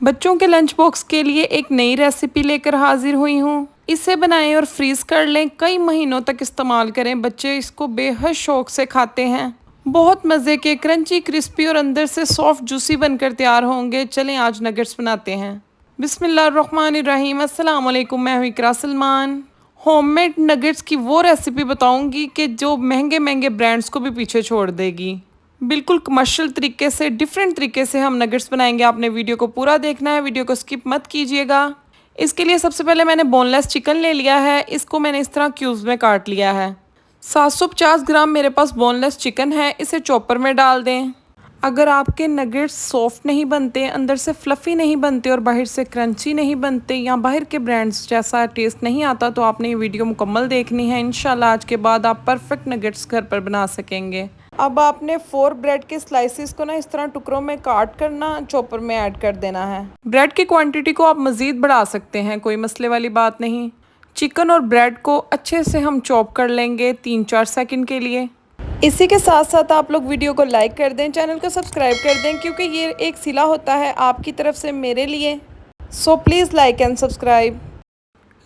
बच्चों के lunch box के लिए एक नई रेसिपी लेकर हाजिर हुई हूँ। इसे बनाएं और फ्रीज कर लें, कई महीनों तक इस्तेमाल करें। बच्चे इसको बेहद शौक से खाते हैं। बहुत मज़े के क्रंची, क्रिस्पी और अंदर से सॉफ्ट जूसी बनकर तैयार होंगे। चलें आज नगेट्स बनाते हैं। बिस्मिल्लाहिर्रहमानिर्रहीम। अस्सलाम वालेकुम, मैं हूँ इकरा सलमान। होममेड नगेट्स की वो रेसिपी बताऊंगी कि जो महंगे महंगे ब्रांड्स को भी पीछे छोड़ देगी। बिल्कुल कमर्शियल तरीके से, डिफरेंट तरीके से हम नगेट्स बनाएंगे। आपने वीडियो को पूरा देखना है, वीडियो को स्किप मत कीजिएगा। इसके लिए सबसे पहले मैंने बोनलेस चिकन ले लिया है। इसको मैंने इस तरह क्यूब्स में काट लिया है। 750 ग्राम मेरे पास बोनलेस चिकन है। इसे चॉपर में डाल दें। अगर आपके नगेट्स सॉफ्ट नहीं बनते, अंदर से फ्लफ़ी नहीं बनते और बाहर से क्रंची नहीं बनते या बाहर के ब्रांड्स जैसा टेस्ट नहीं आता, तो आपने ये वीडियो मुकम्मल देखनी है। इंशाल्लाह आज के बाद आप परफेक्ट नगेट्स घर पर बना सकेंगे। अब आपने 4 ब्रेड के स्लाइसिस को ना इस तरह टुकड़ों में काट कर ना चॉपर में ऐड कर देना है। ब्रेड की क्वांटिटी को आप मज़ीद बढ़ा सकते हैं, कोई मसले वाली बात नहीं। चिकन और ब्रेड को अच्छे से हम चॉप कर लेंगे 3-4 सेकंड के लिए। इसी के साथ साथ आप लोग वीडियो को लाइक कर दें, चैनल को सब्सक्राइब कर दें, क्योंकि ये एक सिला होता है आपकी तरफ से मेरे लिए। So please like and subscribe.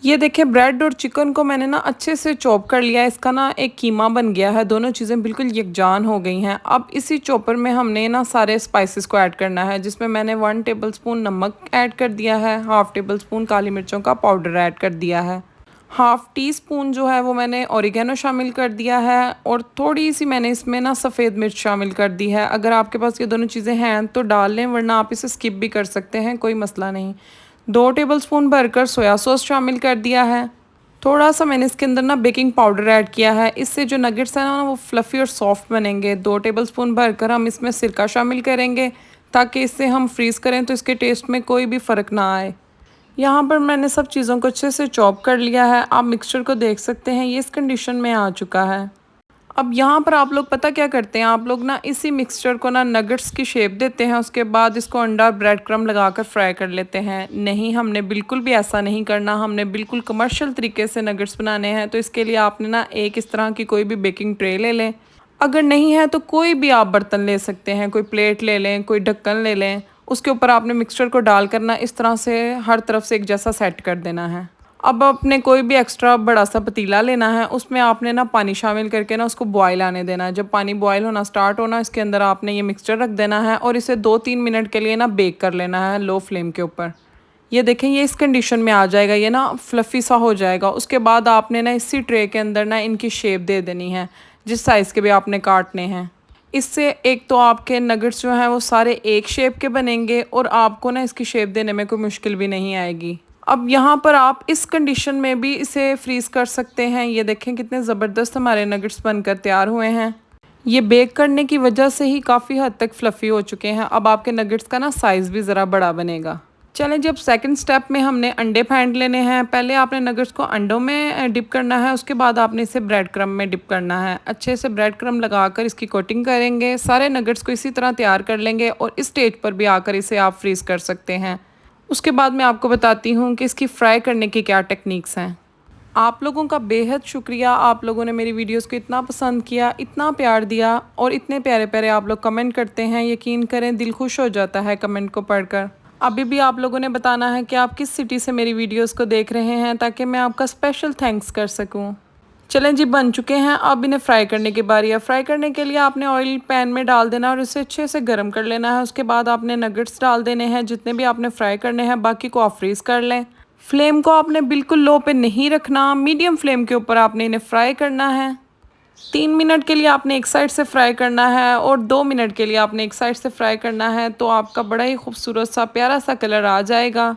ये देखें, ब्रेड और चिकन को मैंने ना अच्छे से चॉप कर लिया है। इसका ना एक कीमा बन गया है। दोनों चीज़ें बिल्कुल यकजान हो गई हैं। अब इसी चॉपर में हमने ना सारे स्पाइसेस को ऐड करना है, जिसमें मैंने 1 टेबलस्पून नमक ऐड कर दिया है, 1/2 टेबलस्पून काली मिर्चों का पाउडर ऐड कर दिया है, 1/2 टीस्पून जो है वो मैंने ओरिगेनो शामिल कर दिया है, और थोड़ी सी मैंने इसमें ना सफ़ेद मिर्च शामिल कर दी है। अगर आपके पास ये दोनों चीज़ें हैं तो डाल लें, वरना आप इसे स्किप भी कर सकते हैं, कोई मसला नहीं। 2 टेबलस्पून भरकर सोया सॉस शामिल कर दिया है। थोड़ा सा मैंने इसके अंदर ना बेकिंग पाउडर ऐड किया है। इससे जो नगेट्स हैं ना वो फ्लफ़ी और सॉफ्ट बनेंगे। 2 टेबलस्पून भरकर हम इसमें सिरका शामिल करेंगे, ताकि इससे हम फ्रीज़ करें तो इसके टेस्ट में कोई भी फ़र्क ना आए। यहाँ पर मैंने सब चीज़ों को अच्छे से चॉप कर लिया है। आप मिक्सचर को देख सकते हैं, ये इस कंडीशन में आ चुका है। अब यहाँ पर आप लोग पता क्या करते हैं, आप लोग ना इसी मिक्सचर को ना नगेट्स की शेप देते हैं, उसके बाद इसको अंडा ब्रेड क्रम्ब लगाकर फ्राई कर लेते हैं। नहीं, हमने बिल्कुल भी ऐसा नहीं करना। हमने बिल्कुल कमर्शियल तरीके से नगेट्स बनाने हैं। तो इसके लिए आपने ना एक इस तरह की कोई भी बेकिंग ट्रे ले लें। अगर नहीं है तो कोई भी आप बर्तन ले सकते हैं, कोई प्लेट ले लें, कोई ढक्कन ले लें। उसके ऊपर आपने मिक्सचर को डाल कर ना इस तरह से हर तरफ से एक जैसा सेट कर देना है। अब आपने कोई भी एक्स्ट्रा बड़ा सा पतीला लेना है, उसमें आपने ना पानी शामिल करके ना उसको बॉयल आने देना है। जब पानी बॉयल होना स्टार्ट होना, इसके अंदर आपने ये मिक्सचर रख देना है और इसे 2-3 मिनट के लिए ना बेक कर लेना है लो फ्लेम के ऊपर। ये देखें, ये इस कंडीशन में आ जाएगा, ये ना फ्लफ़ी सा हो जाएगा। उसके बाद आपने ना इसी ट्रे के अंदर ना इनकी शेप दे देनी है, जिस साइज़ के भी आपने काटने हैं। इससे एक तो आपके नगेट्स जो हैं वो सारे एक शेप के बनेंगे, और आपको ना इसकी शेप देने में कोई मुश्किल भी नहीं आएगी। अब यहाँ पर आप इस कंडीशन में भी इसे फ्रीज़ कर सकते हैं। ये देखें कितने ज़बरदस्त हमारे नगेट्स बनकर तैयार हुए हैं। ये बेक करने की वजह से ही काफ़ी हद तक फ्लफ़ी हो चुके हैं। अब आपके नगेट्स का ना साइज़ भी ज़रा बड़ा बनेगा। चलें, जब सेकंड स्टेप में हमने अंडे फेंट लेने हैं। पहले आपने नगेट्स को अंडों में डिप करना है, उसके बाद आपने इसे ब्रेड क्रम्ब में डिप करना है। अच्छे से ब्रेड क्रम्ब लगाकर इसकी कोटिंग करेंगे। सारे नगेट्स को इसी तरह तैयार कर लेंगे, और इस स्टेज पर भी आकर इसे आप फ्रीज़ कर सकते हैं। उसके बाद मैं आपको बताती हूँ कि इसकी फ्राई करने की क्या टेक्निक्स हैं। आप लोगों का बेहद शुक्रिया। आप लोगों ने मेरी वीडियोस को इतना पसंद किया, इतना प्यार दिया, और इतने प्यारे प्यारे आप लोग कमेंट करते हैं। यकीन करें, दिल खुश हो जाता है कमेंट को पढ़कर। अभी भी आप लोगों ने बताना है कि आप किस सिटी से मेरी वीडियोस को देख रहे हैं, ताकि मैं आपका स्पेशल थैंक्स कर सकूं। चलें जी, बन चुके हैं। अब इन्हें फ्राई करने की बारी है। फ्राई करने के लिए आपने ऑयल पैन में डाल देना और इसे अच्छे से गर्म कर लेना है। उसके बाद आपने नगेट्स डाल देने हैं, जितने भी आपने फ्राई करने हैं। बाकी को आप फ्रीज़ कर लें। फ्लेम को आपने बिल्कुल लो पे नहीं रखना, मीडियम फ्लेम के ऊपर आपने इन्हें फ्राई करना है। 3 मिनट के लिए आपने एक साइड से फ्राई करना है, और 2 मिनट के लिए आपने एक साइड से फ्राई करना है। तो आपका बड़ा ही खूबसूरत सा प्यारा सा कलर आ जाएगा।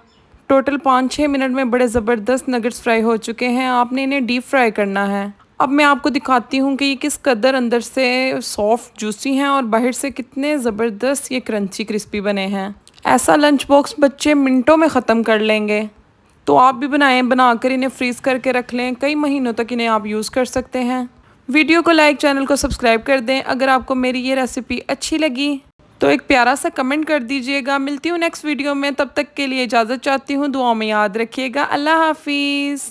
टोटल 5-6 मिनट में बड़े ज़बरदस्त नगेट्स फ्राई हो चुके हैं। आपने इन्हें डीप फ्राई करना है। अब मैं आपको दिखाती हूँ कि ये किस कदर अंदर से सॉफ्ट जूसी हैं, और बाहर से कितने ज़बरदस्त ये क्रंची क्रिस्पी बने हैं। ऐसा लंच बॉक्स बच्चे मिनटों में ख़त्म कर लेंगे। तो आप भी बनाकर इन्हें फ्रीज़ करके रख लें। कई महीनों तक इन्हें आप यूज़ कर सकते हैं। वीडियो को लाइक, चैनल को सब्सक्राइब कर दें। अगर आपको मेरी ये रेसिपी अच्छी लगी तो एक प्यारा सा कमेंट कर दीजिएगा। मिलती हूँ नेक्स्ट वीडियो में, तब तक के लिए इजाज़त चाहती हूँ। दुआओं में याद रखिएगा। अल्लाह हाफिज़।